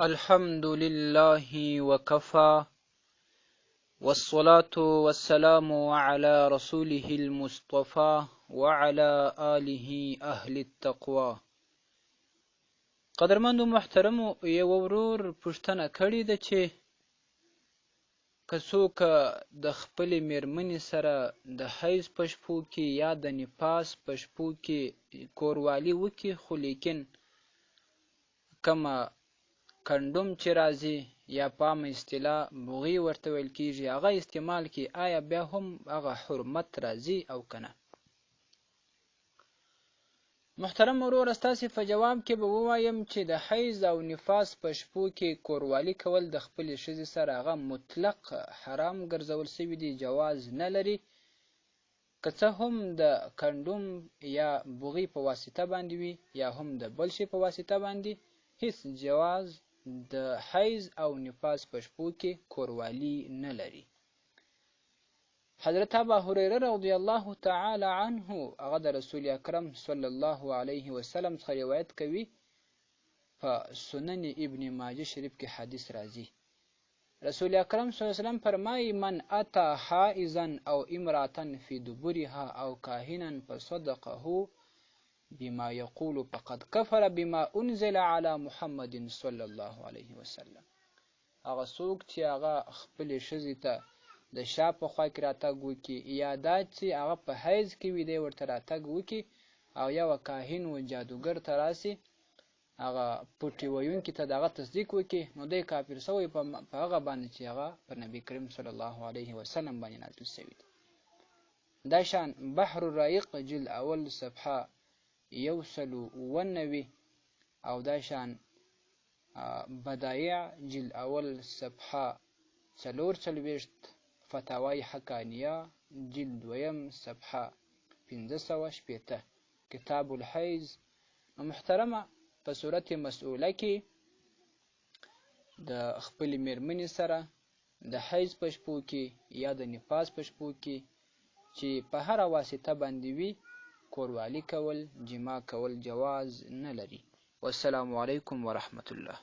الحمد لله وكفى والصلاة والسلام على رسوله المصطفى وعلى آله أهل التقوى. قدرمندو محترمو یو ورور پوښتنه کړې ده چې که څوک د خپلې میرمنې سره د حیض په شپو کې یا د نفاس په شپو کې کوروالي وکړي، خو لیکن کومه کنډوم چې راځي یا په عامه اصطلاح بوغي ورته ویل کېږي هغه استعمال کړي، آیا بیا هم هغه حرمت راځي او که نه؟ محترم ورور، ستاسې په جواب کې به ووایم چې د حیض او نفاس په شپو کې کوروالي کول د خپلې ښځې سره هغه مطلق حرام ګرځول سوي دي، جواز نه لري. که څه هم د کنډوم یا بوغي په واسطه باندې وي یا هم د بل شي په واسطه باندې، هیڅ جواز د حیض او نفاس په شپو کې کوروالي نه لري. حضرت ابا هریره رضی الله تعالی عنه هغه د رسول اکرم صلی الله علیه وسلم څخه روایت کوي، په سنن ابن ماجه شریف کې حدیث راځي. رسول اکرم صلی الله علیه وسلم فرمایي: من اتی حائضا او امرأة فی دبرها او کاهنا فصدقه بما یقول فقد کفر بما انزل علی محمد صلی الله علیه وسلم. هغه څوک چې هغه خپلې ښځې ته د شا په خوا کې راتګ وکړي یا دا چې هغه په حیض کې وي دی ورته راتګ وکړي او یوه کاهن و جادوګر ته راسي هغه پټې ویونکي ته د هغه تصدیق وکړي، نو دی کافر سوی په هغه باندې چې هغه پر نبي کریم صلی الله علیه وسلم باندې نازل سوي دي. دا شان بحر الرایق جلد اول صفحه 190 او دا شان بدایع جلد اول صفحه 44، فتاوای حقانیه جلد دویم صفحه 560، کتاب الحیض. محترمه، په صورت مسئوله کې د خپلې میرمنې سره د حیض په شپو کې یا د نفاس په شپو کې چې په هره واسطه باندې وي کوروالي کول، جما کول جواز نه لري. والسلام علیکم ورحمت الله.